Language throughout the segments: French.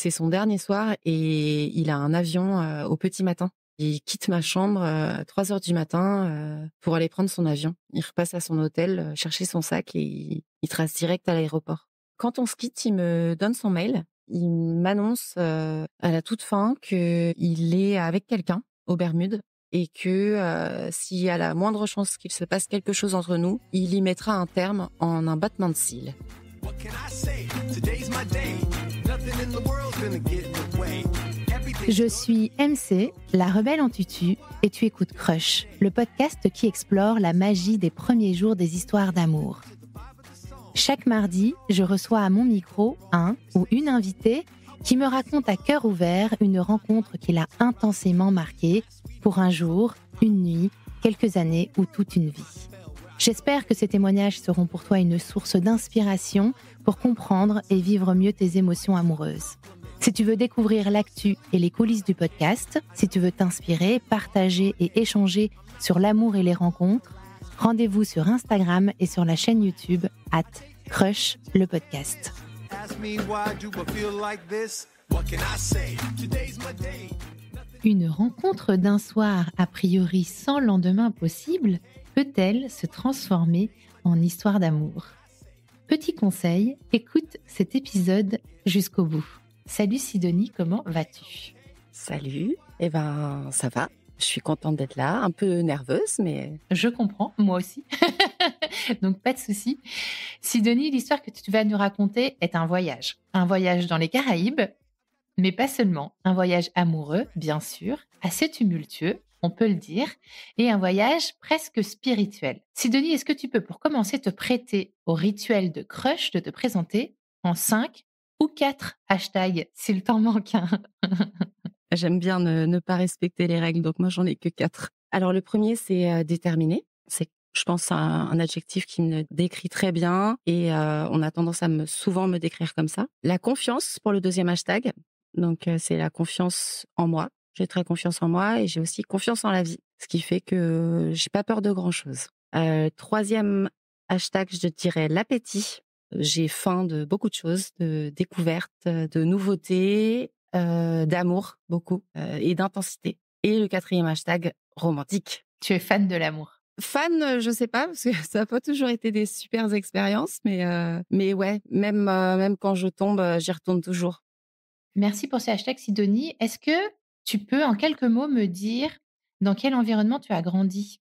c'est son dernier soir et il a un avion au petit matin. Il quitte ma chambre à 3 heures du matin pour aller prendre son avion. Il repasse à son hôtel chercher son sac et il trace direct à l'aéroport. Quand on se quitte, il me donne son mail. Il m'annonce à la toute fin qu'il est avec quelqu'un aux Bermudes et que s'il y a la moindre chance qu'il se passe quelque chose entre nous, il y mettra un terme en un battement de cils. Je suis MC, la rebelle en tutu, et tu écoutes Crush, le podcast qui explore la magie des premiers jours des histoires d'amour. Chaque mardi, je reçois à mon micro un ou une invitée qui me raconte à cœur ouvert une rencontre qui l'a intensément marquée pour un jour, une nuit, quelques années ou toute une vie. J'espère que ces témoignages seront pour toi une source d'inspiration pour comprendre et vivre mieux tes émotions amoureuses. Si tu veux découvrir l'actu et les coulisses du podcast, si tu veux t'inspirer, partager et échanger sur l'amour et les rencontres, rendez-vous sur Instagram et sur la chaîne YouTube @Crush le podcast. Une rencontre d'un soir a priori sans lendemain possible peut-elle se transformer en histoire d'amour ? Petit conseil, écoute cet épisode jusqu'au bout. Salut Sidonie, comment vas-tu ? Salut, ça va. Je suis contente d'être là, un peu nerveuse, mais... Je comprends, moi aussi. Donc pas de souci. Sidonie, l'histoire que tu vas nous raconter est un voyage. Un voyage dans les Caraïbes, mais pas seulement. Un voyage amoureux, bien sûr, assez tumultueux, on peut le dire, et un voyage presque spirituel. Sidonie, est-ce que tu peux, pour commencer, te prêter au rituel de crush de te présenter en 5 ou 4 hashtags, s'il t'en manque un? J'aime bien ne pas respecter les règles, donc moi j'en ai que 4. Alors le premier, c'est déterminé. C'est, je pense, un adjectif qui me décrit très bien et on a tendance à souvent me décrire comme ça. La confiance pour le deuxième hashtag. Donc c'est la confiance en moi. J'ai très confiance en moi et j'ai aussi confiance en la vie, ce qui fait que j'ai pas peur de grand-chose. Troisième hashtag, je dirais l'appétit. J'ai faim de beaucoup de choses, de découvertes, de nouveautés, d'amour beaucoup et d'intensité. Et le quatrième hashtag, romantique. Tu es fan de l'amour? Fan, je sais pas, parce que ça n'a pas toujours été des super expériences, mais ouais, même quand je tombe, j'y retourne toujours. Merci pour ces hashtags, Sidonie. Est-ce que tu peux, en quelques mots, me dire dans quel environnement tu as grandi?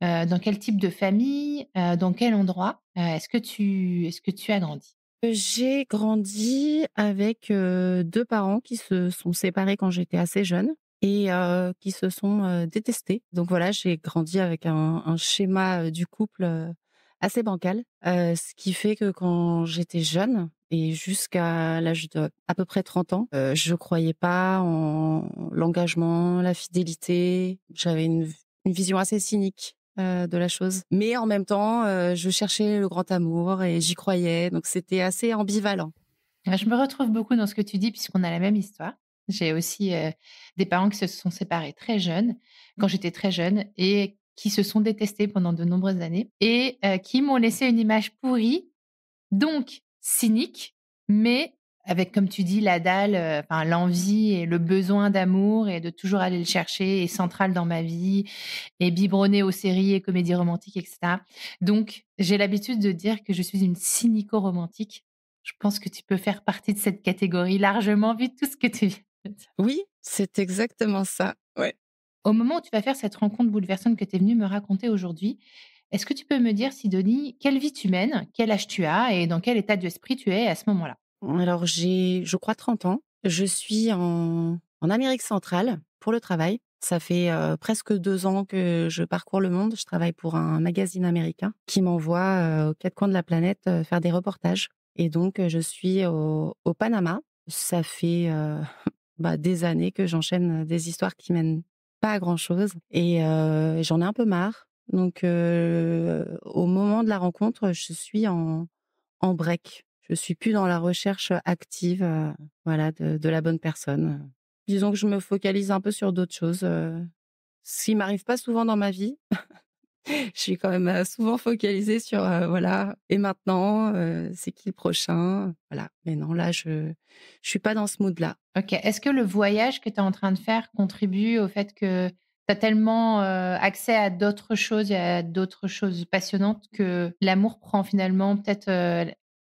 Dans quel type de famille? Dans quel endroit? Est-ce que tu as grandi? J'ai grandi avec 2 parents qui se sont séparés quand j'étais assez jeune et qui se sont détestés. Donc voilà, j'ai grandi avec un schéma du couple assez bancal, ce qui fait que quand j'étais jeune et jusqu'à l'âge de à peu près 30 ans, je croyais pas en l'engagement, la fidélité. J'avais une vision assez cynique de la chose. Mais en même temps, je cherchais le grand amour et j'y croyais, donc c'était assez ambivalent. Je me retrouve beaucoup dans ce que tu dis puisqu'on a la même histoire. J'ai aussi, des parents qui se sont séparés très jeunes, quand j'étais très jeune et qui se sont détestés pendant de nombreuses années et qui m'ont laissé une image pourrie, donc cynique, mais avec, comme tu dis, la dalle, enfin l'envie et le besoin d'amour et de toujours aller le chercher et central dans ma vie et biberonner aux séries et comédies romantiques et cetera. Donc j'ai l'habitude de dire que je suis une cynico-romantique. Je pense que tu peux faire partie de cette catégorie largement vu tout ce que tu viens de dire. Oui, c'est exactement ça, ouais. Au moment où tu vas faire cette rencontre bouleversante que tu es venue me raconter aujourd'hui, est-ce que tu peux me dire, Sidonie, quelle vie tu mènes, quel âge tu as et dans quel état d'esprit tu es à ce moment-là? Alors j'ai, je crois 30 ans. Je suis en Amérique centrale pour le travail. Ça fait, presque 2 ans que je parcours le monde. Je travaille pour un magazine américain qui m'envoie, aux 4 coins de la planète, faire des reportages et donc je suis au Panama. Ça fait, des années que j'enchaîne des histoires qui mènent pas à grand chose et j'en ai un peu marre. Donc au moment de la rencontre, je suis en break. Je suis plus dans la recherche active, voilà, de la bonne personne. Disons que je me focalise un peu sur d'autres choses, ce qui m'arrive pas souvent dans ma vie. Je suis quand même, souvent focalisée sur, voilà et maintenant, c'est qui le prochain? Voilà. Mais non, là, je suis pas dans ce mood-là. OK. Est-ce que le voyage que tu es en train de faire contribue au fait que tu as tellement, accès à d'autres choses et à d'autres choses passionnantes que l'amour prend finalement peut-être,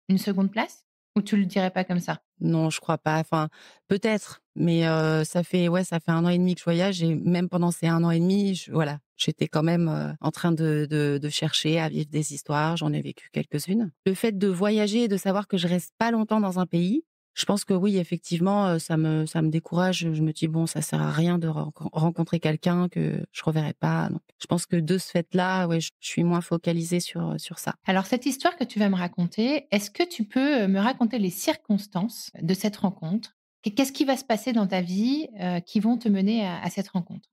une seconde place? Ou tu le dirais pas comme ça? Non, je crois pas. Enfin, peut-être, mais ça fait 1 an et demi que je voyage et même pendant ces 1 an et demi, voilà, j'étais quand même, en train de chercher à vivre des histoires. J'en ai vécu quelques-unes. Le fait de voyager et de savoir que je reste pas longtemps dans un pays, je pense que oui, effectivement, ça me décourage. Je me dis: «Bon, ça sert à rien de rencontrer quelqu'un que je reverrai pas». Donc je pense que de ce fait-là, ouais, je suis moins focalisée sur ça. Alors cette histoire que tu vas me raconter, est-ce que tu peux, me raconter les circonstances de cette rencontre? Qu'est-ce qui va se passer dans ta vie, qui vont te mener à cette rencontre?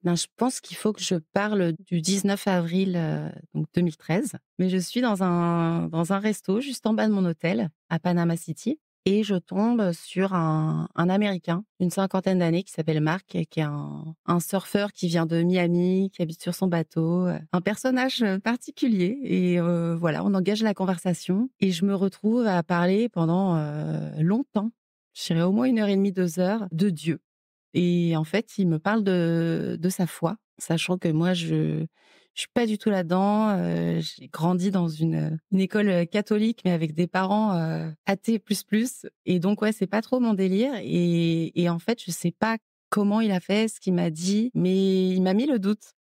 Ben, je pense qu'il faut que je parle du 19 avril, donc 2013. Mais je suis dans un resto juste en bas de mon hôtel à Panama City et je tombe sur un Américain d'une cinquantaine d'années qui s'appelle Mark et qui est un surfeur qui vient de Miami, qui habite sur son bateau, un personnage, particulier et voilà, on engage la conversation et je me retrouve à parler pendant, longtemps, je dirais au moins 1 heure et demie, 2 heures, de Dieu. Et en fait, il me parle de sa foi, sachant que moi je suis pas du tout là-dedans, j'ai grandi dans une école, catholique, mais avec des parents, athées plus plus et donc ouais, c'est pas trop mon délire et en fait, je sais pas comment il a fait, ce qu'il m'a dit, mais il m'a mis le doute.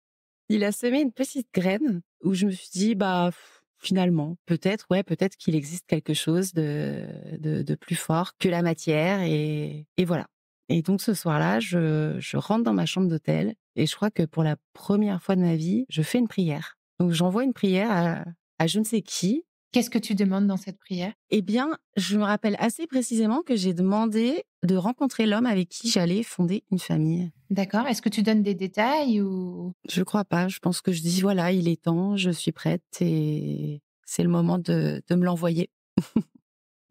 Il a semé une petite graine où je me suis dit: «Bah, finalement, peut-être, ouais, peut-être qu'il existe quelque chose de plus fort que la matière» et voilà. Et donc ce soir-là, je rentre dans ma chambre d'hôtel et je crois que pour la première fois de ma vie, je fais une prière. Donc j'envoie une prière à je ne sais qui. Qu'est-ce que tu demandes dans cette prière? Eh bien, je me rappelle assez précisément que j'ai demandé de rencontrer l'homme avec qui j'allais fonder une famille. D'accord. Est-ce que tu donnes des détails ou Je crois pas. Je pense que je dis: «Voilà, il est temps, je suis prête et c'est le moment de me l'envoyer».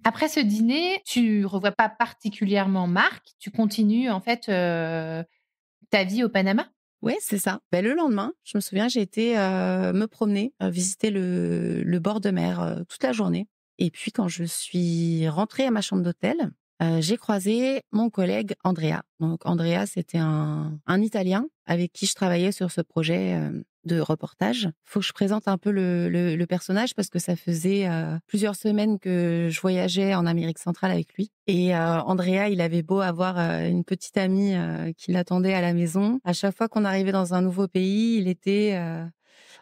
après ce dîner, tu revois pas particulièrement Marc, tu continues en fait, ta vie au Panama? Ouais, c'est ça. Le lendemain, je me souviens, j'ai été, me promener, visiter le bord de mer, toute la journée et puis quand je suis rentrée à ma chambre d'hôtel, j'ai croisé mon collègue Andrea. Donc Andrea, c'était un Italien avec qui je travaillais sur ce projet, de reportage. Faut que je présente un peu le personnage parce que ça faisait, plusieurs semaines que je voyageais en Amérique centrale avec lui et Andrea, il avait beau avoir, une petite amie, qui l'attendait à la maison. À chaque fois qu'on arrivait dans un nouveau pays, il était,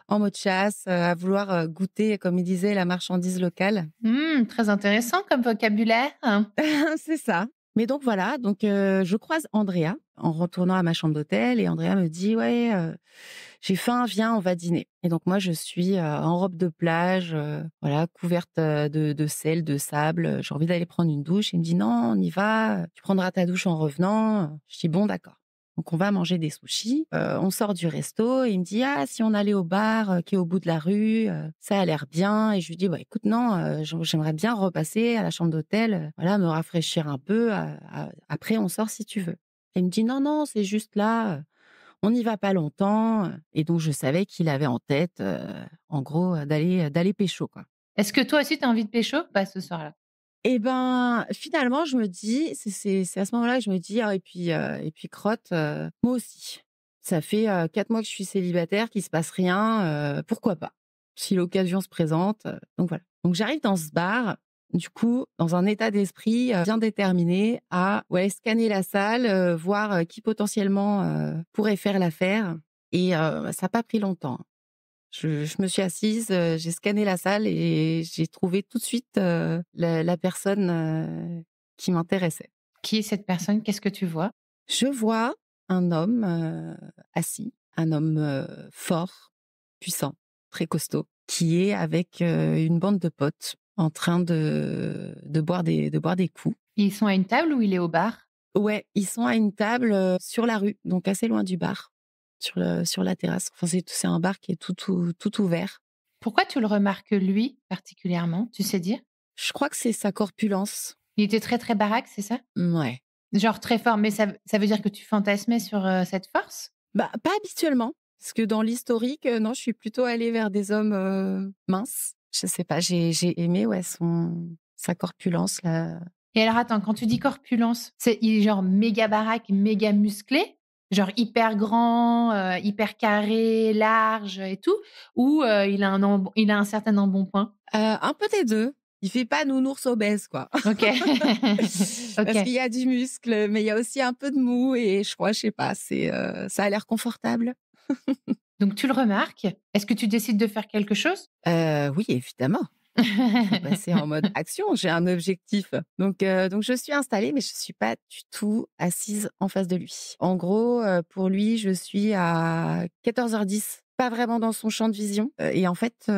en mode chasse, à vouloir, goûter, comme il disait, la marchandise locale. Mmh, très intéressant comme vocabulaire. C'est ça. Mais donc voilà, donc je croise Andrea en retournant à ma chambre d'hôtel et Andrea me dit: «Ouais, j'ai faim, viens, on va dîner» et donc moi je suis, en robe de plage, voilà, couverte, de sel, de sable, j'ai envie d'aller prendre une douche. Il me dit: «Non, on y va, tu prendras ta douche en revenant». Je dis: «Bon, d'accord». Donc on va manger des sushis, on sort du resto et il me dit: «Ah, si on allait au bar, qui est au bout de la rue, ça a l'air bien» et je lui dis: «Bah, écoute, non, j'aimerais bien repasser à la chambre d'hôtel, voilà, me rafraîchir un peu, après on sort si tu veux». Elle me dit: «Non, non, c'est juste là, on n'y va pas longtemps», et donc je savais qu'il avait en tête, en gros, d'aller pécho, quoi. Est-ce que toi aussi tu as envie de pécho ou pas ce soir-là? Et ben, finalement, je me dis c'est à ce moment-là que je me dis: «Ah et puis crotte, moi aussi. Ça fait, 4 mois que je suis célibataire, qu'il se passe rien, pourquoi pas? Si l'occasion se présente», donc voilà. Donc j'arrive dans ce bar, du coup, dans un état d'esprit, bien déterminé à, ouais, scanner la salle, voir, qui potentiellement, pourrait faire l'affaire et ça a pas pris longtemps. Je me suis assise, j'ai scanné la salle et j'ai trouvé tout de suite, la personne, qui m'intéressait. Qui est cette personne? Qu'est-ce que tu vois? Je vois un homme, assis, un homme, fort, puissant, très costaud, qui est avec, une bande de potes en train de boire des coups. Ils sont à une table ou il est au bar? Ouais, ils sont à une table, sur la rue, donc assez loin du bar, sur la terrasse. Enfin, c'est un bar qui est tout ouvert. Pourquoi tu le remarques lui particulièrement, tu sais dire? Je crois que c'est sa corpulence. Il était très, très baraque, c'est ça? Ouais. Genre très fort, mais ça veut dire que tu fantasmais sur, cette force? Bah, pas habituellement. Parce que dans l'historique, non, je suis plutôt allée vers des hommes minces. Je sais pas, j'ai aimé sa corpulence là. Et alors attends, quand tu dis corpulence, il est genre méga baraque, méga musclé, genre hyper grand, hyper carré, large et tout, ou il a un certain embonpoint? Un peu des 2. Il fait pas nounours obèse, quoi. OK. Parce qu'il OK. y a du muscle, mais il y a aussi un peu de mou et je sais pas, ça a l'air confortable. Donc tu le remarques. Est-ce que tu décides de faire quelque chose? Oui, évidemment. Il faut passer en mode action. J'ai un objectif. Donc je suis installée, mais je suis pas du tout assise en face de lui. En gros, pour lui, je suis à 14h10, pas vraiment dans son champ de vision. Et en fait,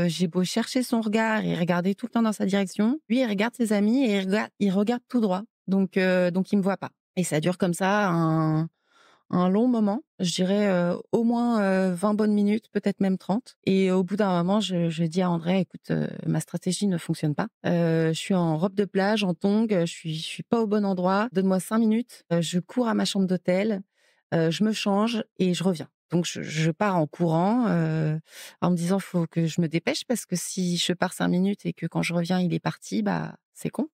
j'ai beau chercher son regard et regarder tout le temps dans sa direction, lui, il regarde ses amis et il regarde tout droit. Donc il me voit pas. Et ça dure comme ça un long moment, je dirais, au moins, 20 bonnes minutes, peut-être même 30. Et au bout d'un moment, je dis à André: «Écoute, ma stratégie ne fonctionne pas. Je suis en robe de plage, en tongs, je suis pas au bon endroit. Donne-moi 5 minutes, je cours à ma chambre d'hôtel, je me change et je reviens». Donc je pars en courant, en me disant: «Faut que je me dépêche parce que si je pars 5 minutes et que quand je reviens, il est parti, bah, c'est con».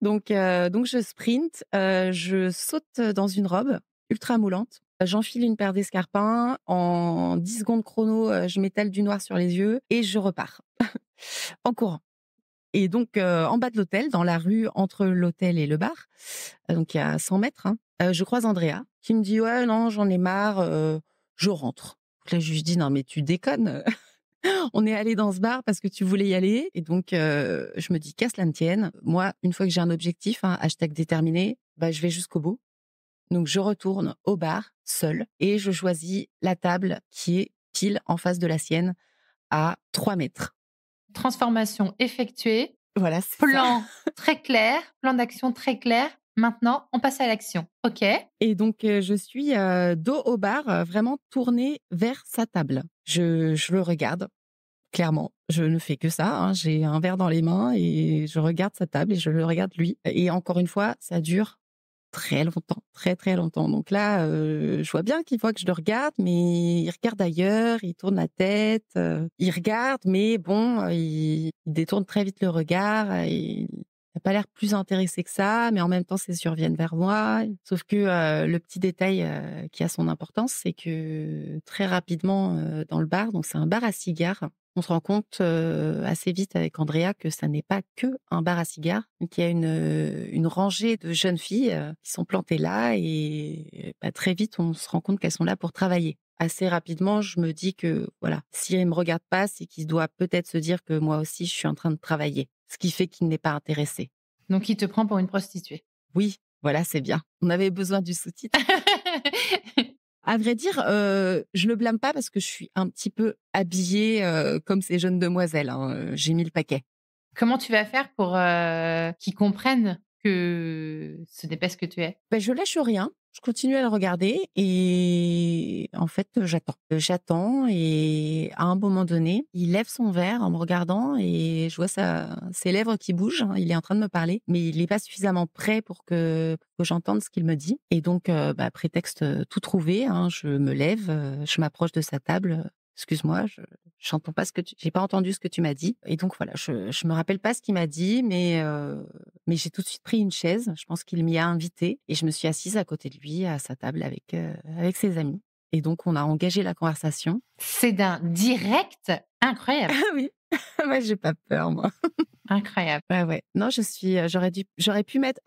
Donc je sprint, je saute dans une robe ultra moulante. J'enfile une paire d'escarpins. En 10 secondes chrono, je m'étale du noir sur les yeux et je repars en courant. Et donc, en bas de l'hôtel, dans la rue entre l'hôtel et le bar, donc il y a 100 mètres, hein, je croise Andrea qui me dit: «Ouais, non, j'en ai marre, je rentre». Donc là, je lui dis: «Non, mais tu déconnes, on est allé dans ce bar parce que tu voulais y aller». Et donc, je me dis: «Qu'à cela ne tienne, moi, une fois que j'ai un objectif, hein, #déterminé, bah, je vais jusqu'au bout». Donc je retourne au bar, seule, et je choisis la table qui est pile en face de la sienne, à 3 mètres. Transformation effectuée, Voilà, c'est ça. plan très clair, plan d'action très clair. Maintenant, on passe à l'action. OK. Et donc, je suis, dos au bar, vraiment tournée vers sa table. Je le regarde, clairement. Je ne fais que ça, hein. J'ai un verre dans les mains et je regarde sa table et je le regarde lui. Et encore une fois, ça dure très longtemps, très, très longtemps. Donc là, je vois bien qu'il voit que je le regarde, mais il regarde ailleurs, il tourne la tête, il regarde, mais bon, il détourne très vite le regard, il n'a pas l'air plus intéressé que ça, mais en même temps, ses yeux reviennent vers moi. Sauf que, le petit détail, qui a son importance, c'est que très rapidement, dans le bar, donc c'est un bar à cigares, on se rend compte, assez vite avec Andrea que ça n'est pas que un bar à cigares. Donc il y a une rangée de jeunes filles, qui sont plantées là et bah, très vite, on se rend compte qu'elles sont là pour travailler. Assez rapidement, je me dis que voilà, s'il me regarde pas, c'est qu'il doit peut-être se dire que moi aussi, je suis en train de travailler. Ce qui fait qu'il n'est pas intéressé. Donc il te prend pour une prostituée. Oui, voilà, c'est bien. On avait besoin du sous-titre. À vrai dire, je le blâme pas parce que je suis un petit peu habillée, comme ces jeunes demoiselles, hein, j'ai mis le paquet. Comment tu vas faire pour, qu'ils comprennent que ce n'est pas ce que tu es? Ben je lâche rien, je continue à le regarder et en fait, j'attends. J'attends et à un moment donné, il lève son verre en me regardant et je vois ses lèvres qui bougent, hein. Il est en train de me parler, mais il est pas suffisamment prêt pour que j'entende ce qu'il me dit. Et donc, bah, prétexte, tout trouvé, hein, je me lève, je m'approche de sa table. «Excuse-moi, je j'entends pas j'ai pas entendu ce que tu m'as dit». Et donc voilà, je me rappelle pas ce qu'il m'a dit, mais j'ai tout de suite pris une chaise. Je pense qu'il m'y a invitée et je me suis assise à côté de lui, à sa table avec ses amis. Et donc on a engagé la conversation. C'est d'un direct incroyable, Ah oui, moi j'ai pas peur moi. incroyable. Ouais, ouais. Non, j'aurais pu mettre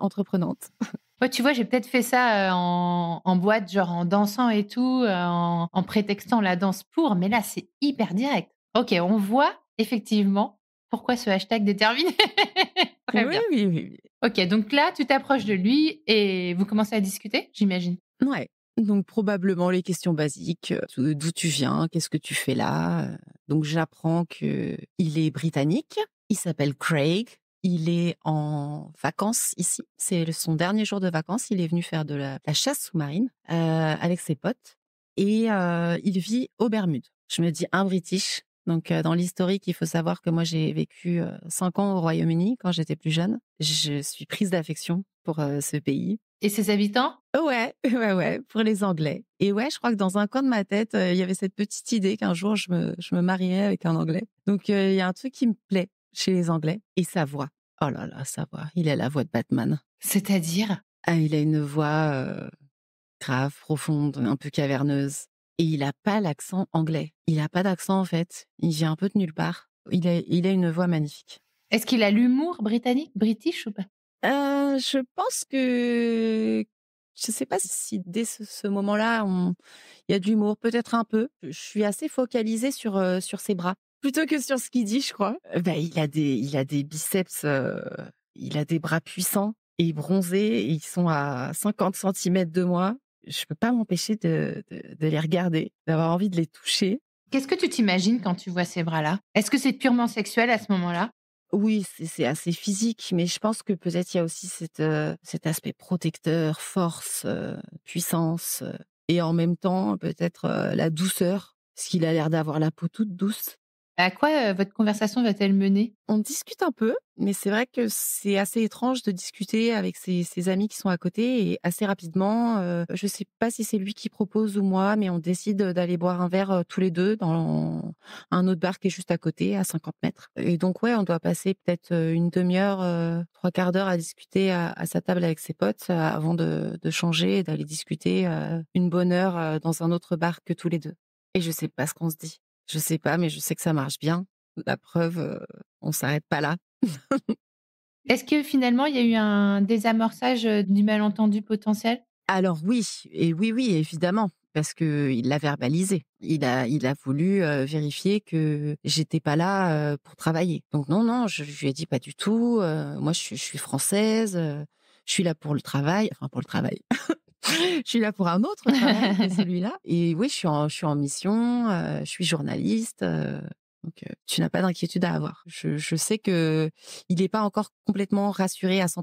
#entreprenante. Ouais, tu vois, j'ai peut-être fait ça, en boîte, genre en dansant et tout, en prétextant la danse pour, mais là, c'est hyper direct. OK, on voit effectivement pourquoi ce hashtag déterminé. Oui, Très bien. oui, oui, oui. OK, donc là, tu t'approches de lui et vous commencez à discuter, j'imagine? Ouais. Donc probablement les questions basiques, d'où tu viens? Qu'est-ce que tu fais là? Donc j'apprends que il est britannique, il s'appelle Craig, il est en vacances ici. C'est son dernier jour de vacances, il est venu faire de la chasse sous-marine, avec ses potes et il vit aux Bermudes. Je me dis: «Un British». Donc dans l'historique, il faut savoir que moi j'ai vécu, 5 ans au Royaume-Uni quand j'étais plus jeune. Je suis prise d'affection pour, ce pays. Et ses habitants? Ouais, ouais, pour les Anglais. Et ouais, je crois que dans un coin de ma tête, il y avait cette petite idée qu'un jour je me marierais avec un Anglais. Donc il y a un truc qui me plaît chez les Anglais et sa voix. Oh là là, sa voix. Il a la voix de Batman. C'est-à-dire? Ah, il a une voix, grave, profonde, un peu caverneuse et il a pas l'accent anglais. Il a pas d'accent, en fait. Il vient un peu de nulle part. Il a une voix magnifique. Est-ce qu'il a l'humour britannique, british ou pas? Je pense que je sais pas si dès ce moment-là, il y a de l'humour, peut-être un peu. Je suis assez focalisée sur ses bras, plutôt que sur ce qu'il dit, je crois. Bah, il a des biceps, il a des bras puissants et bronzés et ils sont à 50 centimètres de moi. Je peux pas m'empêcher de les regarder, d'avoir envie de les toucher. Qu'est-ce que tu t'imagines quand tu vois ces bras-là? Est-ce que c'est purement sexuel à ce moment-là? Oui, c'est assez physique, mais je pense que peut-être il y a aussi cet aspect protecteur, force, puissance, et en même temps peut-être, la douceur, parce qu'il a l'air d'avoir la peau toute douce. À quoi, votre conversation va-t-elle mener? On discute un peu, mais c'est vrai que c'est assez étrange de discuter avec ses amis qui sont à côté et assez rapidement, je sais pas si c'est lui qui propose ou moi, mais on décide, d'aller boire un verre, tous les 2 dans un autre bar qui est juste à côté, à 50 mètres. Et donc ouais, on doit passer peut-être, une demi-heure, 3/4 d'heure à discuter à sa table avec ses potes, avant de changer et d'aller discuter, une bonne heure, dans un autre bar que tous les 2. Et je sais pas ce qu'on se dit. Je sais pas, mais je sais que ça marche bien. La preuve, on s'arrête pas là. Est-ce que finalement il y a eu un désamorçage, du malentendu potentiel? Alors oui, et oui, oui, évidemment, parce qu'il l'a verbalisé. Il a voulu, vérifier que j'étais pas là, pour travailler. Donc non, non, je lui ai dit: «Pas du tout, moi je suis française, je suis là pour le travail», enfin pour le travail. Je suis là pour un autre travail que celui-là et oui, je suis en mission, je suis journaliste, donc tu n'as pas d'inquiétude à avoir. Je sais qu'il est pas encore complètement rassuré à 100.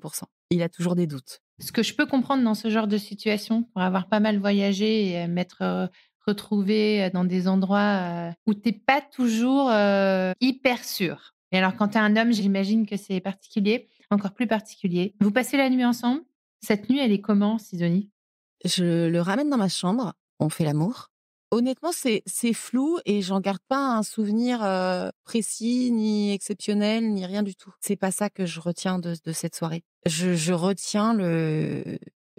Il a toujours des doutes. Ce que je peux comprendre dans ce genre de situation, pour avoir pas mal voyagé et m'être, retrouvée, dans des endroits, où tu es pas toujours, hyper sûr. Et alors quand tu es un homme, j'imagine que c'est particulier, encore plus particulier. Vous passez la nuit ensemble? Cette nuit, elle est comment, Sidonie? Je le ramène dans ma chambre, on fait l'amour. Honnêtement, c'est flou et j'en garde pas un souvenir, précis, ni exceptionnel, ni rien du tout. C'est pas ça que je retiens de cette soirée. Je retiens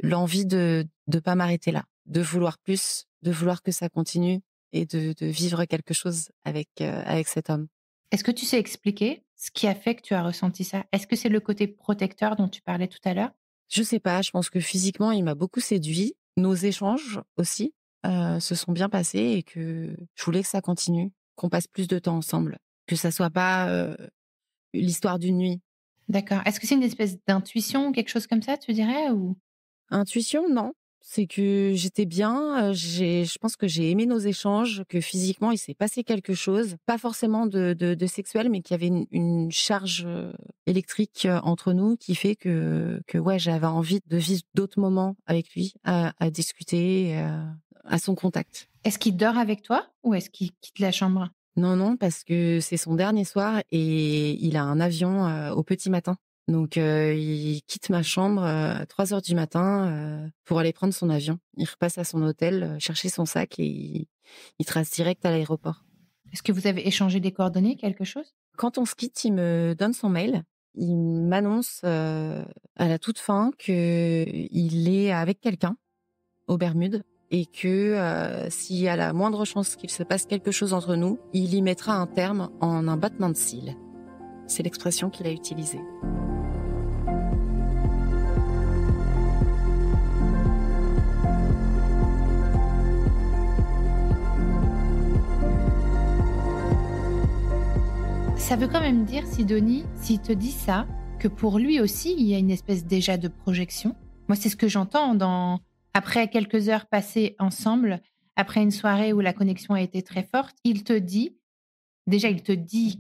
l'envie de pas m'arrêter là, de vouloir plus, de vouloir que ça continue et de vivre quelque chose avec cet homme. Est-ce que tu sais expliquer ce qui a fait que tu as ressenti ça? Est-ce que c'est le côté protecteur dont tu parlais tout à l'heure? Je sais pas, je pense que physiquement, il m'a beaucoup séduit. Nos échanges aussi, se sont bien passés et que je voulais que ça continue, qu'on passe plus de temps ensemble, que ça soit pas, l'histoire d'une nuit. D'accord. Est-ce que c'est une espèce d'intuition, quelque chose comme ça, tu dirais ou? Intuition, non. C'est que j'étais bien, je pense que j'ai aimé nos échanges, que physiquement, il s'est passé quelque chose. Pas forcément de sexuel, mais qu'il y avait une charge, électrique, entre nous qui fait que ouais, j'avais envie de vivre d'autres moments avec lui, à discuter, à son contact. Est-ce qu'il dort avec toi ou est-ce qu'il quitte la chambre? Non, non, parce que c'est son dernier soir et il a un avion, au petit matin. Donc il quitte ma chambre, à 3 heures du matin, pour aller prendre son avion. Il repasse à son hôtel, chercher son sac et il trace direct à l'aéroport. Est-ce que vous avez échangé des coordonnées, quelque chose? Quand on se quitte, il me donne son mail. Il m'annonce, à la toute fin qu'il est avec quelqu'un aux Bermudes et que, s'il y a la moindre chance qu'il se passe quelque chose entre nous, il y mettra un terme en un battement de cils. C'est l'expression qu'il a utilisée. Ça veut quand même dire, Sidonie, s'il te dit ça, que pour lui aussi, il y a une espèce déjà de projection. Moi, c'est ce que j'entends après quelques heures passées ensemble, après une soirée où la connexion a été très forte, il te dit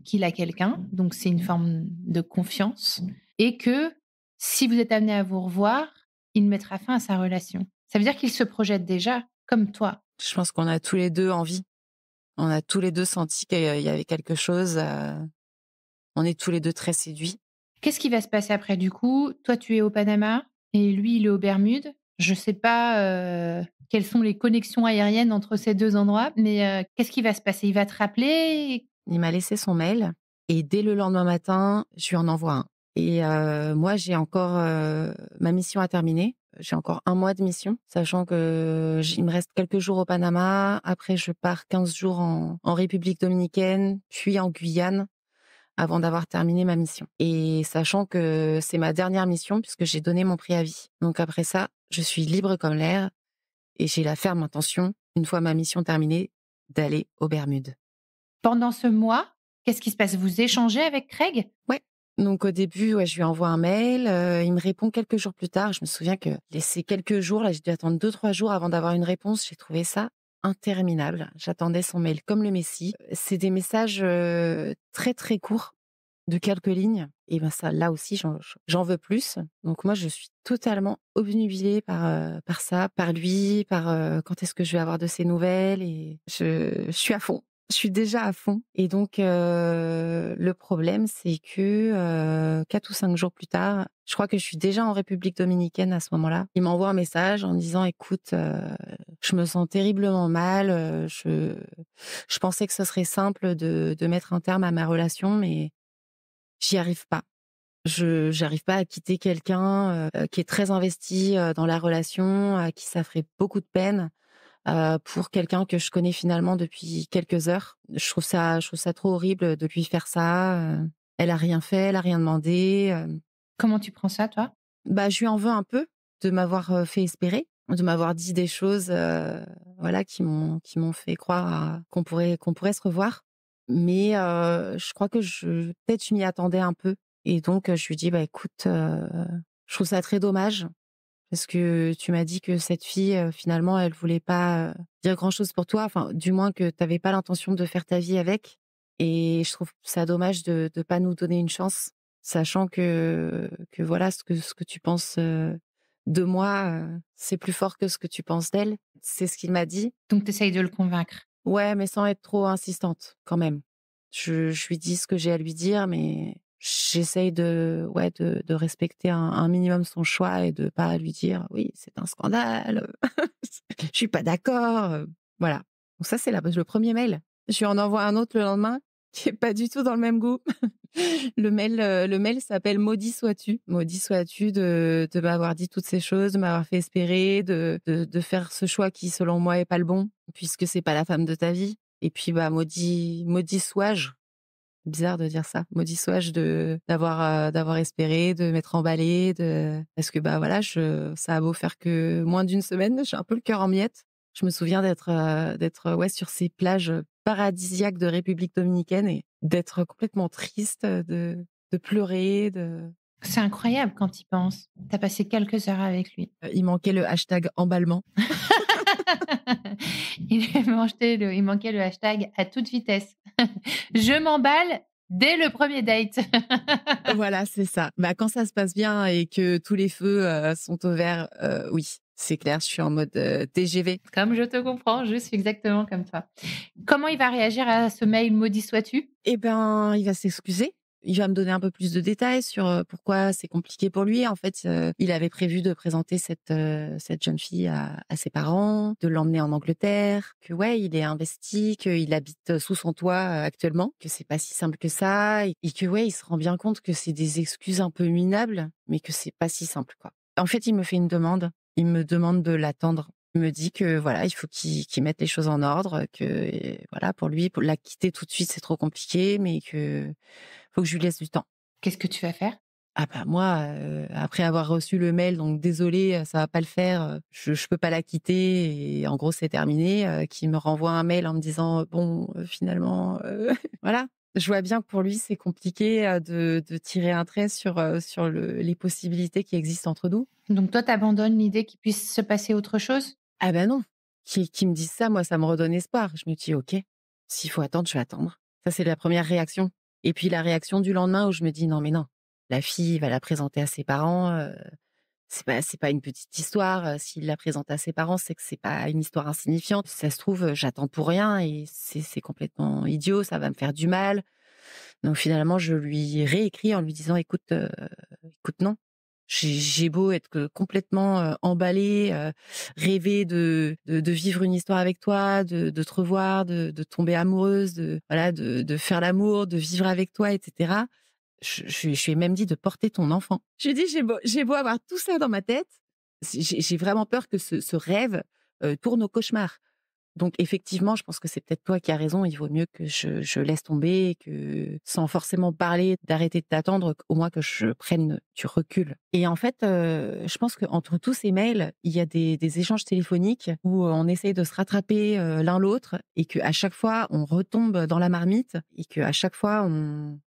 qu'il a quelqu'un, donc c'est une forme de confiance, et que si vous êtes amené à vous revoir, il mettra fin à sa relation. Ça veut dire qu'il se projette déjà, comme toi. Je pense qu'on a tous les 2 envie. On a tous les 2 senti qu'il y avait quelque chose, on est tous les 2 très séduits. Qu'est-ce qui va se passer après du coup? Toi, tu es au Panama et lui, il est aux Bermudes. Je sais pas, quelles sont les connexions aériennes entre ces 2 endroits, mais qu'est-ce qui va se passer? Il va te rappeler? Il m'a laissé son mail et dès le lendemain matin, je lui en envoie un et moi, j'ai encore, ma mission à terminer. J'ai encore 1 mois de mission, sachant que il me reste quelques jours au Panama. Après, je pars 15 jours en République dominicaine, puis en Guyane, avant d'avoir terminé ma mission et sachant que c'est ma dernière mission puisque j'ai donné mon préavis. Donc après ça, je suis libre comme l'air et j'ai la ferme intention, une fois ma mission terminée, d'aller aux Bermudes. Pendant ce mois, qu'est-ce qui se passe? Vous échangez avec Craig? Ouais. Donc au début, ouais, je lui envoie un mail, il me répond quelques jours plus tard. Je me souviens que ces quelques jours là, j'ai dû attendre 2-3 jours avant d'avoir une réponse. J'ai trouvé ça interminable. J'attendais son mail comme le messie. C'est des messages, très, très courts de quelques lignes et ben ça, là aussi, j'en veux plus. Donc moi, je suis totalement obnubilée par ça, par lui, par, quand est-ce que je vais avoir de ses nouvelles et je suis à fond. Je suis déjà à fond et donc le problème, c'est que, 4 ou 5 jours plus tard, je crois que je suis déjà en République dominicaine à ce moment-là. Il m'envoie un message en me disant: «Écoute, je me sens terriblement mal, je pensais que ce serait simple de mettre un terme à ma relation, mais j'y arrive pas. Je J'arrive pas à quitter quelqu'un, qui est très investi, dans la relation, à qui ça ferait beaucoup de peine, pour quelqu'un que je connais finalement depuis quelques heures. Je trouve ça trop horrible de lui faire ça, elle a rien fait, elle a rien demandé, Comment tu prends ça, toi? bah, je lui en veux un peu de m'avoir, fait espérer, de m'avoir dit des choses, voilà, qui m'ont fait croire qu'on pourrait se revoir. Mais, je crois que peut-être je m'y attendais un peu et donc, je lui dis: «Bah, écoute, je trouve ça très dommage parce que tu m'as dit que cette fille, finalement, elle voulait pas, dire grand-chose pour toi, enfin, du moins que tu avais pas l'intention de faire ta vie avec et je trouve ça dommage de pas nous donner une chance, sachant que voilà, ce que tu penses, de moi, c'est plus fort que ce que tu penses d'elle». C'est ce qu'il m'a dit. Donc tu essayes de le convaincre. Ouais, mais sans être trop insistante, quand même. Je lui dis ce que j'ai à lui dire, mais j'essaye ouais, de respecter un minimum son choix et de pas lui dire: «Oui, c'est un scandale, je suis pas d'accord», voilà. Donc ça, c'est le premier mail. Je lui en envoie un autre le lendemain qui est pas du tout dans le même goût. Le mail s'appelle «Maudit sois-tu». Maudit sois-tu de m'avoir dit toutes ces choses, de m'avoir fait espérer, de faire ce choix qui, selon moi, est pas le bon, puisque c'est pas la femme de ta vie. Et puis, bah, maudit sois-je, bizarre de dire ça, maudit sois-je d'avoir espéré, de m'être emballée, parce que, bah, voilà, ça a beau faire que moins d'une semaine, j'ai un peu le cœur en miettes. Je me souviens d'être, ouais, sur ces plages, paradisiaques de République dominicaine et d'être complètement triste, de pleurer, C'est incroyable quand tu y penses. Tu as passé quelques heures avec lui. il manquait le hashtag emballement. Il manquait le hashtag à toute vitesse. Je m'emballe dès le premier date. Voilà, c'est ça. Bah, quand ça se passe bien et que tous les feux, sont au vert, oui, c'est clair, je suis en mode, TGV. Comme je te comprends, je suis exactement comme toi. Comment il va réagir à ce mail maudit sois-tu? Eh ben, il va s'excuser. Il va me donner un peu plus de détails sur, pourquoi c'est compliqué pour lui. En fait, il avait prévu de présenter cette jeune fille à ses parents, de l'emmener en Angleterre, que ouais, il est investi, qu'il habite sous son toit, actuellement, que c'est pas si simple que ça et que ouais, il se rend bien compte que c'est des excuses un peu minables, mais que c'est pas si simple, quoi. En fait, il me fait une demande. Il me demande de l'attendre. Il me dit que voilà, il faut qu'il mette les choses en ordre, que voilà, pour lui, pour la quitter tout de suite, c'est trop compliqué, mais que faut que je lui laisse du temps. Qu'est-ce que tu vas faire? Ah bah moi, après avoir reçu le mail, donc désolé, ça va pas le faire, je peux pas la quitter et en gros c'est terminé, qu'il me renvoie un mail en me disant: «Bon, finalement, voilà». Je vois bien que pour lui c'est compliqué, de tirer un trait sur les possibilités qui existent entre nous. Donc toi, tu abandonnes l'idée qu'il puisse se passer autre chose? Ah bah non, qui me dise ça, moi, ça me redonne espoir. Je me dis: «OK, s'il faut attendre, je vais attendre». Ça, c'est la première réaction et puis la réaction du lendemain où je me dis: «Non, mais non, la fille, il va la présenter à ses parents, c'est pas une petite histoire, s'il la présente à ses parents, c'est que c'est pas une histoire insignifiante. Si ça se trouve, j'attends pour rien et c'est complètement idiot, ça va me faire du mal». Donc finalement, je lui réécris en lui disant: «Écoute, non». J'ai beau être complètement emballée, rêver de vivre une histoire avec toi, de te revoir, de tomber amoureuse, de faire l'amour, de vivre avec toi, etc. Je lui ai même dit de porter ton enfant. Je lui ai dit: «J'ai beau avoir tout ça dans ma tête, j'ai vraiment peur que ce rêve tourne au cauchemar». Donc effectivement, je pense que c'est peut-être toi qui as raison. Il vaut mieux que je laisse tomber et que, sans forcément parler, d'arrêter de t'attendre, au moins que je prenne du recul. Et en fait, je pense qu'entre tous ces mails, il y a des échanges téléphoniques où on essaye de se rattraper l'un l'autre et qu'à chaque fois, on retombe dans la marmite et qu'à chaque fois,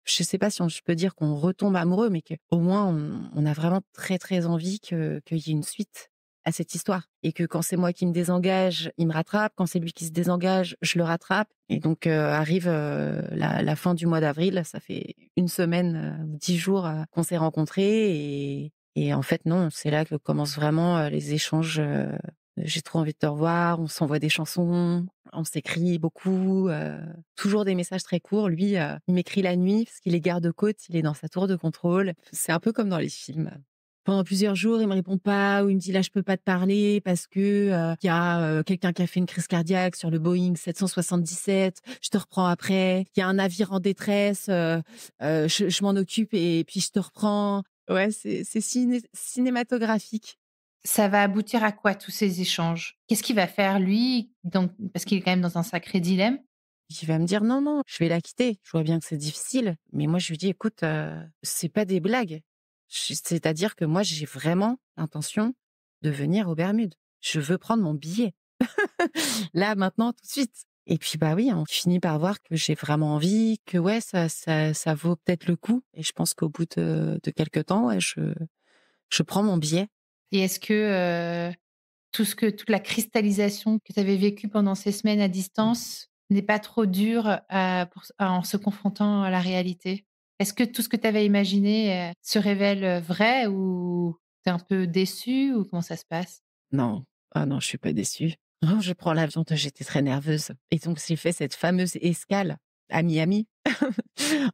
je sais pas si je peux dire qu'on retombe amoureux, mais qu'au moins, on a vraiment très, très envie qu'il y ait une suite à cette histoire et que quand c'est moi qui me désengage, il me rattrape. Quand c'est lui qui se désengage, je le rattrape. Et donc arrive la fin du mois d'avril. Ça fait une semaine ou 10 jours qu'on s'est rencontrés et en fait non, c'est là que commencent vraiment les échanges. J'ai trop envie de te revoir. On s'envoie des chansons, on s'écrit beaucoup, toujours des messages très courts. Lui, il m'écrit la nuit parce qu'il est garde-côte, il est dans sa tour de contrôle. C'est un peu comme dans les films. Pendant plusieurs jours, il me répond pas ou il me dit: «Là, je peux pas te parler parce que, il y a, quelqu'un qui a fait une crise cardiaque sur le Boeing 777, je te reprends après. Il y a un navire en détresse, je m'en occupe et puis je te reprends». Ouais, c'est cinématographique. Ça va aboutir à quoi tous ces échanges? Qu'est-ce qu'il va faire lui? Donc parce qu'il est quand même dans un sacré dilemme. Il va me dire: «Non, non, je vais la quitter. Je vois bien que c'est difficile». Mais moi, je lui dis: «Écoute, c'est pas des blagues. C'est-à-dire que moi, j'ai vraiment l'intention de venir aux Bermudes. Je veux prendre mon billet. Là, maintenant, tout de suite». Et puis, bah oui, on finit par voir que j'ai vraiment envie, que ouais, ça vaut peut-être le coup. Et je pense qu'au bout de quelque temps, ouais, je prends mon billet. Et est-ce que, toute la cristallisation que tu avais vécue pendant ces semaines à distance n'est pas trop dure, en se confrontant à la réalité? Est-ce que tout ce que tu avais imaginé, se révèle, vrai ou tu es un peu déçue ou comment ça se passe? Non, ah non, je suis pas déçue. Non, je prends l'avion, j'étais très nerveuse et donc j'ai fait cette fameuse escale à Miami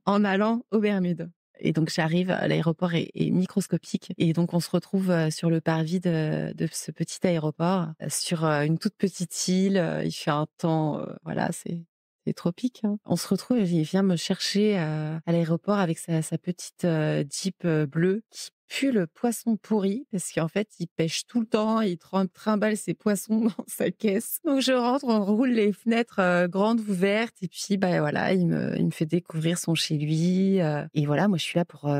en allant aux Bermudes et donc j'arrive, l'aéroport est microscopique et donc on se retrouve, sur le parvis de ce petit aéroport, sur, une toute petite île, il fait un temps, voilà, c'est tropique, hein. On se retrouve et il vient me chercher, à l'aéroport avec sa petite, Jeep, bleue qui pue le poisson pourri parce qu'en fait, il pêche tout le temps, il trimballe ses poissons dans sa caisse. Donc je rentre, on roule les fenêtres, grandes ouvertes et puis, bah, voilà, il me fait découvrir son chez lui, et voilà, moi je suis là pour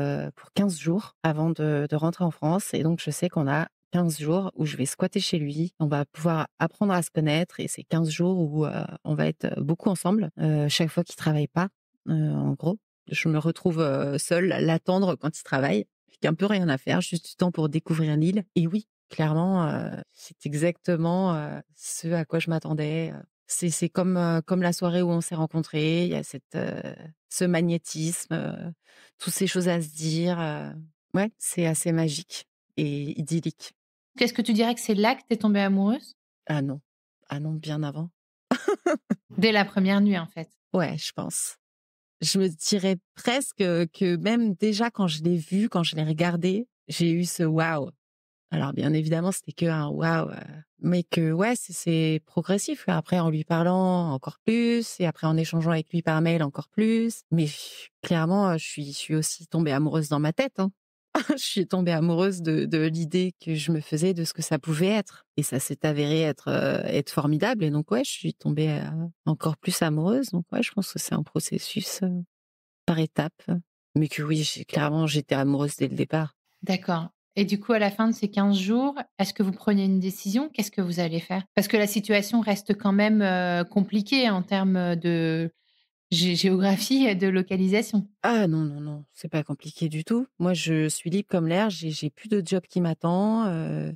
15 jours avant de rentrer en France et donc je sais qu'on a 15 jours où je vais squatter chez lui. On va pouvoir apprendre à se connaître et c'est 15 jours où, on va être beaucoup ensemble, chaque fois qu'il travaille pas, en gros. Je me retrouve, seule à l'attendre quand il travaille, avec un peu rien à faire, juste du temps pour découvrir l'île et oui, clairement, c'est exactement, ce à quoi je m'attendais. C'est comme la soirée où on s'est rencontrés. Il y a ce magnétisme, toutes ces choses à se dire, ouais, c'est assez magique et idyllique. Qu'est-ce que tu dirais que c'est là que tu es tombée amoureuse? Ah non, ah non, bien avant. Dès la première nuit, en fait? Ouais, je pense. Je me dirais presque, que même déjà quand je l'ai vu, quand je l'ai regardé, j'ai eu ce waouh. Alors bien évidemment, c'était que un waouh, mais que ouais, c'est progressif. Après en lui parlant encore plus et après en échangeant avec lui par mail encore plus. Mais clairement, je suis aussi tombée amoureuse dans ma tête, hein. Je suis tombée amoureuse de l'idée que je me faisais de ce que ça pouvait être et ça s'est avéré être formidable et donc ouais, je suis tombée, encore plus amoureuse donc ouais, je pense que c'est un processus, par étapes, mais que oui, j'étais amoureuse dès le départ. D'accord, et du coup, à la fin de ces 15 jours, est-ce que vous prenez une décision? Qu'est-ce que vous allez faire? Parce que la situation reste quand même, compliquée en termes de géographie et de localisation. Ah non, non, non, c'est pas compliqué du tout. Moi, je suis libre comme l'air, j'ai plus de job qui m'attend,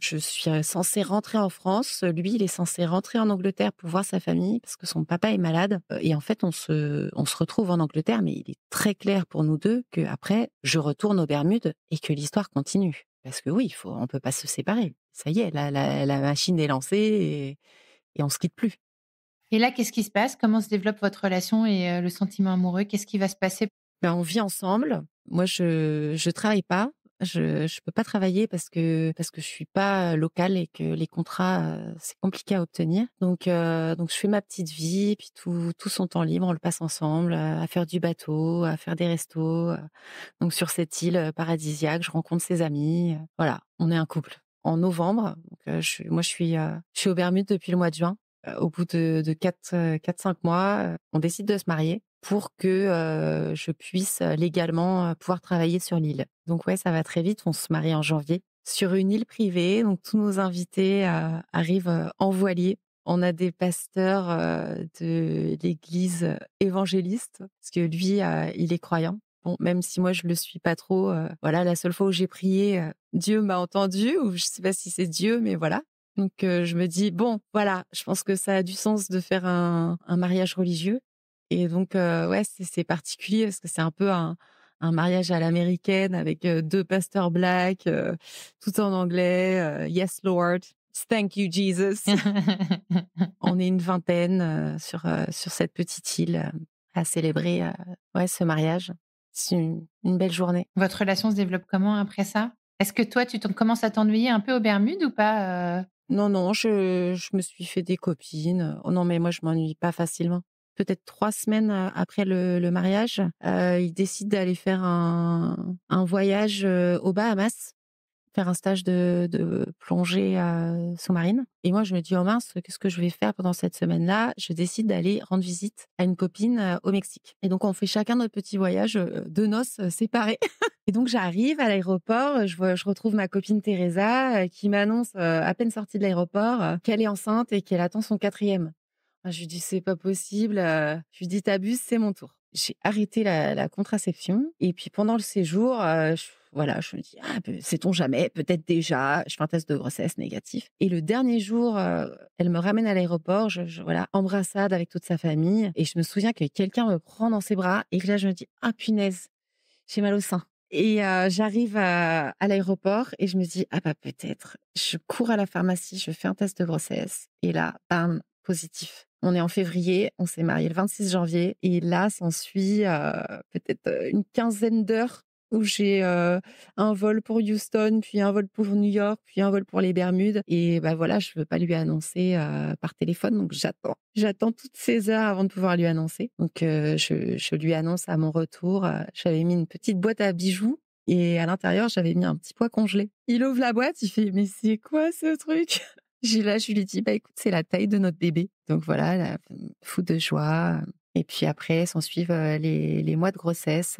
je suis, censée rentrer en France. Lui, il est censé rentrer en Angleterre pour voir sa famille parce que son papa est malade, et en fait, on se retrouve en Angleterre, mais il est très clair pour nous 2 qu'après, je retourne aux Bermudes et que l'histoire continue. Parce que oui, on peut pas se séparer. Ça y est, la machine est lancée et on se quitte plus. Et là, qu'est-ce qui se passe? Comment se développe votre relation et le sentiment amoureux? Qu'est-ce qui va se passer? Ben, on vit ensemble. Moi, je travaille pas. Je peux pas travailler parce que je suis pas locale et que les contrats, c'est compliqué à obtenir. Donc je fais ma petite vie, puis tout son temps libre, on le passe ensemble, à faire du bateau, à faire des restos. Donc sur cette île, paradisiaque, je rencontre ses amis, voilà, on est un couple. En novembre, donc je suis aux Bermudes depuis le mois de juin. Au bout de 4-5 mois, on décide de se marier pour que, je puisse, légalement, pouvoir travailler sur l'île. Donc ouais, ça va très vite, on se marie en janvier sur une île privée, donc tous nos invités, arrivent, en voilier. On a des pasteurs, de l'église, évangéliste, parce que lui, il est croyant. Bon, même si moi je le suis pas trop, voilà, la seule fois où j'ai prié, Dieu m'a entendue, ou je sais pas si c'est Dieu, mais voilà. Donc je me dis: «Bon, voilà, je pense que ça a du sens de faire un mariage religieux». Et donc ouais, c'est particulier parce que c'est un peu un mariage à l'américaine avec, 2 pasteurs blacks, tout en anglais, «Yes Lord, thank you Jesus». On est une vingtaine, sur cette petite île, à célébrer, ouais, ce mariage. C'est une belle journée. Votre relation se développe comment après ça? Est-ce que toi, commences à t'ennuyer un peu aux Bermudes ou pas? Non, non, je me suis fait des copines. Oh non, mais moi, je m'ennuie pas facilement. Peut-être 3 semaines, après le mariage, ils décident d'aller faire un voyage, aux Bahamas, faire un stage de plongée, sous-marine. Et moi, je me dis: «Oh mince, qu'est-ce que je vais faire pendant cette semaine-là?» Je décide d'aller rendre visite à une copine, au Mexique. Et donc on fait chacun notre petit voyage, de noces, séparés. Et donc j'arrive à l'aéroport, je retrouve ma copine Teresa, qui m'annonce, à peine sortie de l'aéroport, qu'elle est enceinte et qu'elle attend son quatrième. Ah, je lui dis: «C'est pas possible», je lui dis: «Tu c'est mon tour». J'ai arrêté la contraception et puis pendant le séjour, je me dis: «Ah sait-on jamais, peut-être déjà». Je fais un test de grossesse négatif et le dernier jour, elle me ramène à l'aéroport, voilà, embrassade avec toute sa famille et je me souviens que quelqu'un me prend dans ses bras et que là je me dis: «Ah punaise, j'ai mal au sein». Et j'arrive à l'aéroport et je me dis: «Ah bah, peut-être». Je cours à la pharmacie, je fais un test de grossesse et là, bam, positif. On est en février, on s'est mariés le 26 janvier et là s'ensuit, peut-être, une quinzaine d'heures où j'ai, un vol pour Houston, puis un vol pour New York, puis un vol pour les Bermudes et bah, voilà, je veux pas lui annoncer, par téléphone, donc j'attends. J'attends toutes ces heures avant de pouvoir lui annoncer. Donc je lui annonce à mon retour, j'avais mis une petite boîte à bijoux et à l'intérieur, j'avais mis un petit pois congelé. Il ouvre la boîte, il fait: «Mais c'est quoi ce truc?» Je lui dis: «Bah, écoute, c'est la taille de notre bébé». Donc voilà, la fou de joie, et puis après s'ensuivent, les mois de grossesse,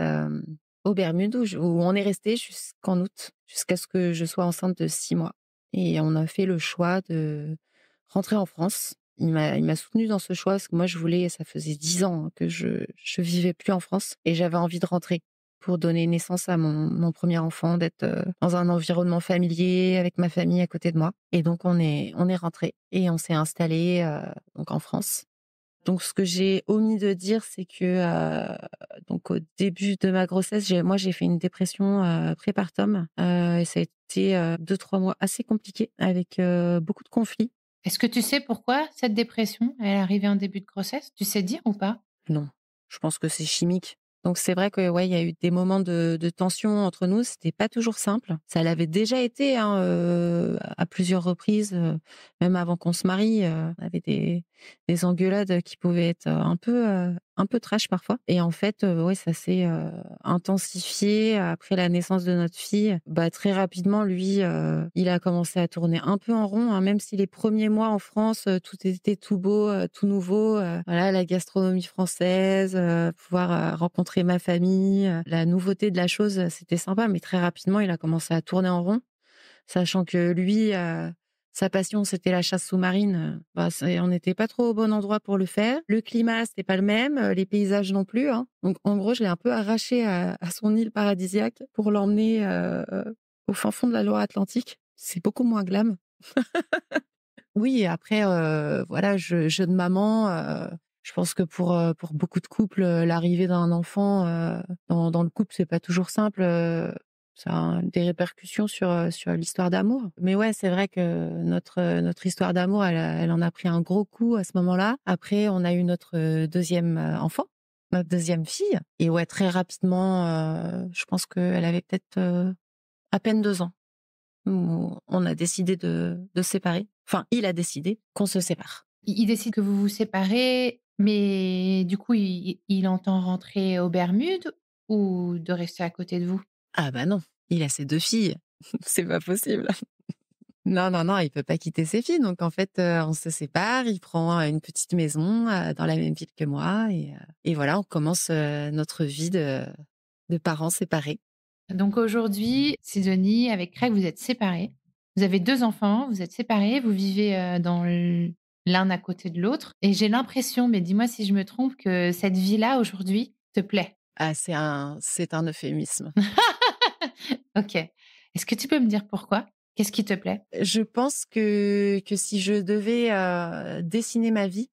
aux Bermudes où on est resté jusqu'en août, jusqu'à ce que je sois enceinte de 6 mois et on a fait le choix de rentrer en France. Il m'a soutenue dans ce choix parce que moi je voulais, ça faisait 10 ans, hein, que je vivais plus en France et j'avais envie de rentrer pour donner naissance à mon 1er enfant, d'être, dans un environnement familier avec ma famille à côté de moi et donc on est rentrés et on s'est installés, donc en France. Donc ce que j'ai omis de dire, c'est que, donc au début de ma grossesse, j'ai fait une dépression, prépartum, et ça a été, 2-3 mois assez compliqués avec, beaucoup de conflits. Est-ce que tu sais pourquoi cette dépression, elle est arrivée en début de grossesse? Tu sais dire ou pas? Non, je pense que c'est chimique. Donc c'est vrai que, ouais, il y a eu des moments de tension entre nous, c'était pas toujours simple. Ça l'avait déjà été, hein, à plusieurs reprises, même avant qu'on se marie, on avait des engueulades qui pouvaient être, un peu trash parfois et en fait, ouais, ça s'est, intensifié après la naissance de notre fille. Bah, très rapidement, lui, il a commencé à tourner un peu en rond, hein, même si les premiers mois en France, tout était tout beau, tout nouveau, voilà, la gastronomie française, pouvoir, rencontrer ma famille, la nouveauté de la chose, c'était sympa, mais très rapidement, il a commencé à tourner en rond, sachant que lui, sa passion, c'était la chasse sous-marine, bah, on n'était pas trop au bon endroit pour le faire. Le climat, c'était pas le même, les paysages non plus, hein. Donc en gros, je l'ai un peu arraché à son île paradisiaque pour l'emmener, au fin fond de la Loire-Atlantique. C'est beaucoup moins glam. Oui et après, voilà, jeune maman, je pense que pour beaucoup de couples, l'arrivée d'un enfant, dans le couple, c'est pas toujours simple, ça a des répercussions sur l'histoire d'amour. Mais ouais, c'est vrai que notre histoire d'amour, elle en a pris un gros coup à ce moment-là. Après, on a eu notre, 2e, enfant, notre 2e fille et ouais, très rapidement, je pense qu'elle avait peut-être, À peine 2 ans, où on a décidé de se séparer. Enfin, il a décidé qu'on se sépare. Il décide que vous vous séparez, mais du coup, il entend rentrer aux Bermudes ou de rester à côté de vous? Ah bah non, il a ses 2 filles, c'est pas possible. Non, non, non, il peut pas quitter ses filles. Donc en fait, on se sépare, il prend, une petite maison, dans la même ville que moi et voilà, on commence, notre vie de parents séparés. Donc aujourd'hui, Sidonie, avec Craig, vous êtes séparés. Vous avez 2 enfants, vous êtes séparés, vous vivez, dans l'un à côté de l'autre et j'ai l'impression, mais dis-moi si je me trompe, que cette vie-là aujourd'hui te plaît? Ah, c'est un euphémisme. OK. Est-ce que tu peux me dire pourquoi? Qu'est-ce qui te plaît? Je pense que si je devais, dessiner ma vie,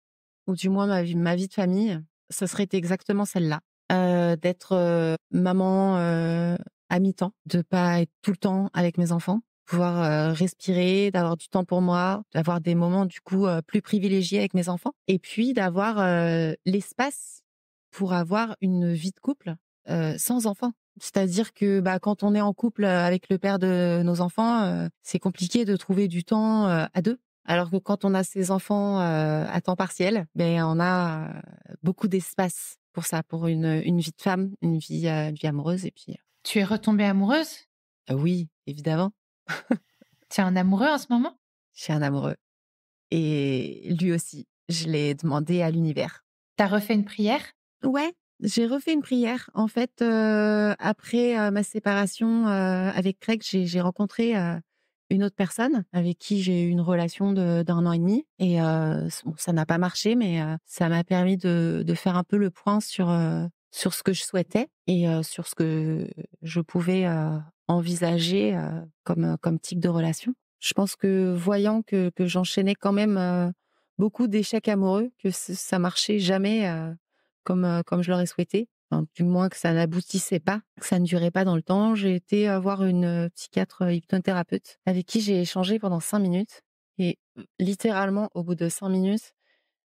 ou du moins ma vie de famille, ce serait exactement celle-là. D'être, maman, à mi-temps, de pas être tout le temps avec mes enfants, pouvoir, respirer, d'avoir du temps pour moi, d'avoir des moments du coup, plus privilégiés avec mes enfants et puis d'avoir, l'espace pour avoir une vie de couple, sans enfants. C'est-à-dire que, bah, quand on est en couple, avec le père de nos enfants, c'est compliqué de trouver du temps, à 2. Alors que quand on a ses enfants, à temps partiel, ben on a, beaucoup d'espace pour ça, pour une vie de femme, une vie amoureuse et puis, Tu es retombée amoureuse? oui, évidemment, Tu es en amoureux en ce moment? je suis un amoureux et lui aussi. Je l'ai demandé à l'univers. Tu as refait une prière? Ouais, j'ai refait une prière. En fait, après, ma séparation, avec Craig, j'ai rencontré, une autre personne avec qui j'ai eu une relation d'1 an et demi et bon, ça n'a pas marché, mais ça m'a permis de faire un peu le point sur ce que je souhaitais et sur ce que je pouvais, envisager, comme type de relation. Je pense que voyant que j'enchaînais quand même, beaucoup d'échecs amoureux, que ça marchait jamais, comme je l'aurais souhaité, enfin, du moins que ça n'aboutissait pas, que ça ne durait pas dans le temps. J'ai été, voir une, psychiatre, hypnothérapeute avec qui j'ai échangé pendant 5 minutes et littéralement au bout de 5 minutes,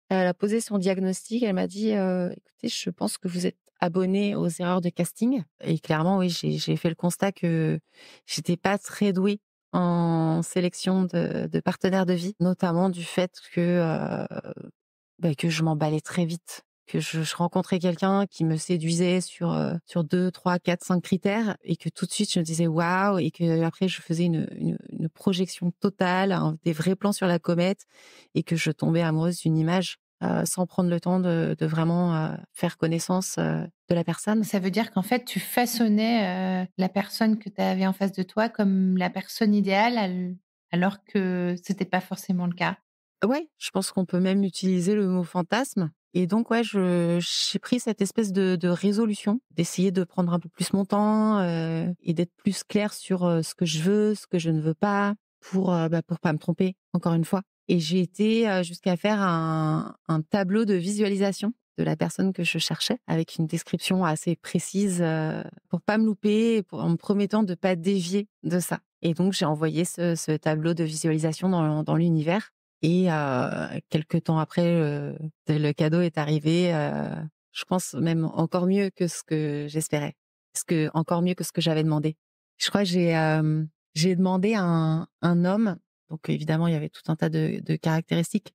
elle a posé son diagnostic. Elle m'a dit, «Écoutez, je pense que vous êtes abonnée aux erreurs de casting» et clairement, oui, j'ai fait le constat que j'étais pas très douée en sélection de partenaires de vie, notamment du fait que je m'emballais très vite, que je rencontrais quelqu'un qui me séduisait sur 2, 3, 4, 5 critères et que tout de suite je me disais: «Waouh» et qu'après je faisais une projection totale, des vrais plans sur la comète et que je tombais amoureuse d'une image, sans prendre le temps de vraiment, faire connaissance, de la personne. Ça veut dire qu'en fait, tu façonnais, la personne que tu avais en face de toi comme la personne idéale alors que c'était pas forcément le cas? Ouais, je pense qu'on peut même utiliser le mot fantasme et donc ouais, j'ai pris cette espèce de résolution, d'essayer de prendre un peu plus mon temps, et d'être plus claire sur, ce que je veux, ce que je ne veux pas pour pas me tromper, encore une fois et j'ai été, jusqu'à faire un tableau de visualisation de la personne que je cherchais avec une description assez précise, pour pas me louper et en me promettant de pas dévier de ça et donc j'ai envoyé ce tableau de visualisation dans l'univers et quelque temps après, le cadeau est arrivé, je pense même encore mieux que ce que j'espérais. Encore mieux que ce que j'avais demandé. Je crois que j'ai demandé un homme, donc évidemment, il y avait tout un tas de caractéristiques,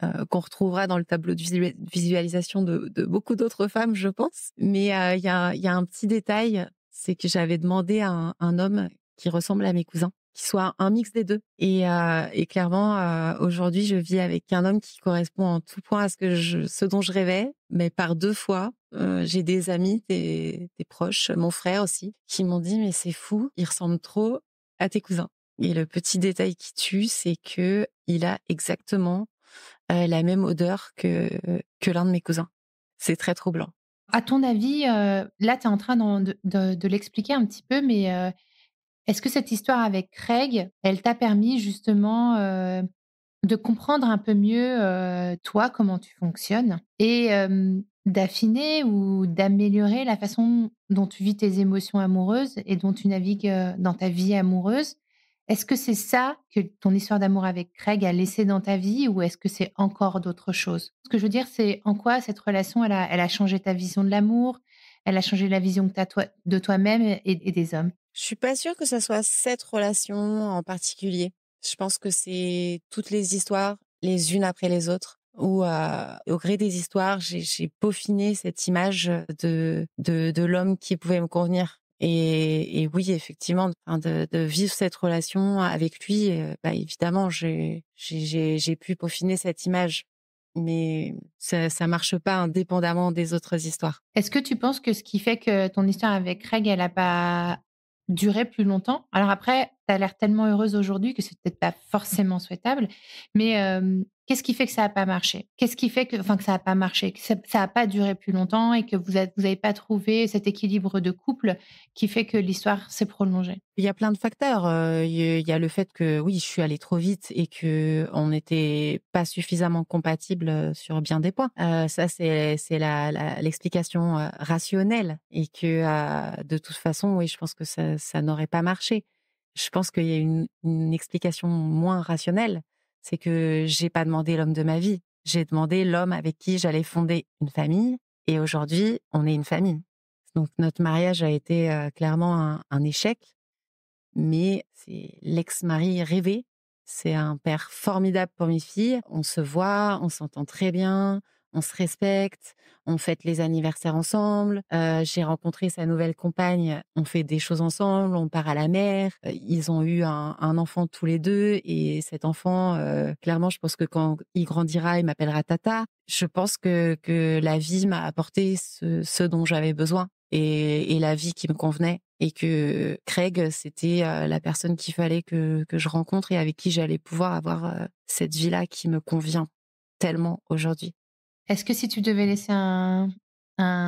qu'on retrouvera dans le tableau de visualisation de beaucoup d'autres femmes, je pense. Mais il y a un petit détail, c'est que j'avais demandé à un homme qui ressemble à mes cousins, qui soit un mix des 2 et clairement, aujourd'hui, je vis avec un homme qui correspond en tout point à ce dont je rêvais, mais par 2 fois. J'ai des amis, des proches, mon frère aussi, qui m'ont dit: «Mais c'est fou, il ressemble trop à tes cousins» et le petit détail qui tue, c'est qu'il a exactement la même odeur que l'un de mes cousins. C'est très troublant. À ton avis, là, tu es en train de l'expliquer un petit peu, mais est-ce que cette histoire avec Craig, elle t'a permis justement, de comprendre un peu mieux, toi, comment tu fonctionnes et d'affiner ou d'améliorer la façon dont tu vis tes émotions amoureuses et dont tu navigues, dans ta vie amoureuse? Est-ce que c'est ça que ton histoire d'amour avec Craig a laissé dans ta vie ou est-ce que c'est encore d'autres choses? Ce que je veux dire, c'est en quoi cette relation, elle a changé ta vision de l'amour? Elle a changé la vision que tu as toi de toi-même et des hommes? Je suis pas sûre que ça soit cette relation en particulier. Je pense que c'est toutes les histoires, les unes après les autres, où au gré des histoires, j'ai peaufiné cette image de l'homme qui pouvait me convenir. Et oui, effectivement, de vivre cette relation avec lui, évidemment, j'ai pu peaufiner cette image. Mais ça marche pas indépendamment des autres histoires. Est-ce que tu penses que ce qui fait que ton histoire avec Craig, elle a pas duré plus longtemps? Alors après, tu as l'air tellement heureuse aujourd'hui que c'est peut-être pas forcément souhaitable, mais qu'est-ce qui fait que ça a pas marché? Qu'est-ce qui fait que ça a pas marché, que ça a pas duré plus longtemps et que vous avez pas trouvé cet équilibre de couple qui fait que l'histoire s'est prolongée? Il y a plein de facteurs. Il y a le fait que oui, je suis allée trop vite et qu'on n'était pas suffisamment compatibles sur bien des points. Ça, c'est l'explication rationnelle et que de toute façon, oui, je pense que ça n'aurait pas marché. Je pense qu'il y a une explication moins rationnelle, c'est que j'ai pas demandé l'homme de ma vie. J'ai demandé l'homme avec qui j'allais fonder une famille et aujourd'hui, on est une famille. Donc notre mariage a été clairement un échec. Mais c'est l'ex-mari rêvé. C'est un père formidable pour mes filles. On se voit, on s'entend très bien, on se respecte, on fête les anniversaires ensemble. J'ai rencontré sa nouvelle compagne, on fait des choses ensemble, on part à la mer. Ils ont eu un enfant tous les deux et cet enfant, clairement, je pense que quand il grandira, il m'appellera Tata. Je pense que la vie m'a apporté ce dont j'avais besoin et la vie qui me convenait. Et que Craig, c'était la personne qu'il fallait que je rencontre et avec qui j'allais pouvoir avoir cette vie-là qui me convient tellement aujourd'hui. Est-ce que si tu devais laisser un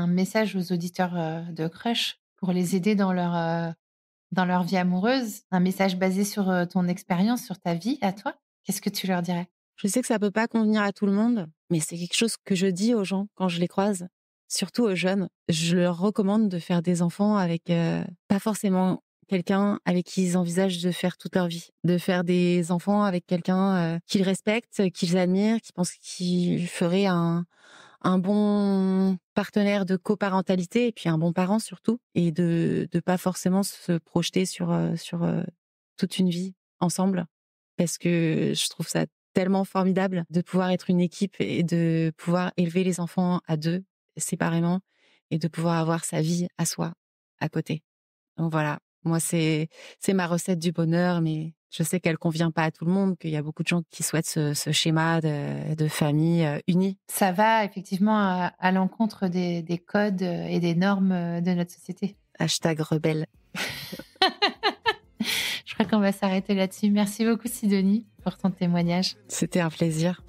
message aux auditeurs de Crush pour les aider dans leur vie amoureuse, un message basé sur ton expérience, sur ta vie à toi, qu'est-ce que tu leur dirais? Je sais que ça peut pas convenir à tout le monde, mais c'est quelque chose que je dis aux gens quand je les croise, surtout aux jeunes. Je leur recommande de faire des enfants avec pas forcément quelqu'un avec qui ils envisagent de faire toute leur vie, de faire des enfants avec quelqu'un qu'ils respectent, qu'ils admirent, qui pensent qu'il ferait un bon partenaire de coparentalité et puis un bon parent surtout, et de pas forcément se projeter sur toute une vie ensemble, parce que je trouve ça tellement formidable de pouvoir être une équipe et de pouvoir élever les enfants à deux, séparément, et de pouvoir avoir sa vie à soi, à côté. Donc voilà, moi c'est ma recette du bonheur, mais je sais qu'elle convient pas à tout le monde, qu'il y a beaucoup de gens qui souhaitent ce schéma de famille unie. Ça va effectivement à l'encontre des codes et des normes de notre société. #rebelle. Je crois qu'on va s'arrêter là-dessus. Merci beaucoup Sidonie pour ton témoignage. C'était un plaisir.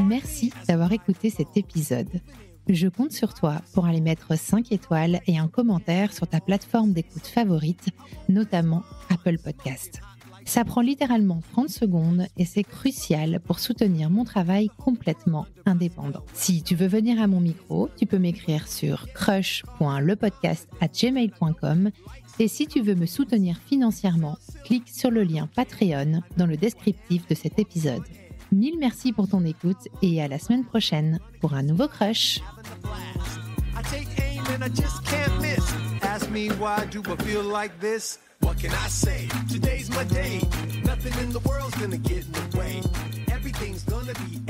Merci d'avoir écouté cet épisode. Je compte sur toi pour aller mettre 5 étoiles et un commentaire sur ta plateforme d'écoute favorite, notamment Apple Podcast. Ça prend littéralement 30 secondes et c'est crucial pour soutenir mon travail complètement indépendant. Si tu veux venir à mon micro, tu peux m'écrire sur crush.lepodcast@gmail.com et si tu veux me soutenir financièrement, clique sur le lien Patreon dans le descriptif de cet épisode. Mille merci pour ton écoute et à la semaine prochaine pour un nouveau Crush. What can I say? Today's my day. Nothing in the world's gonna get in the way. Everything's gonna be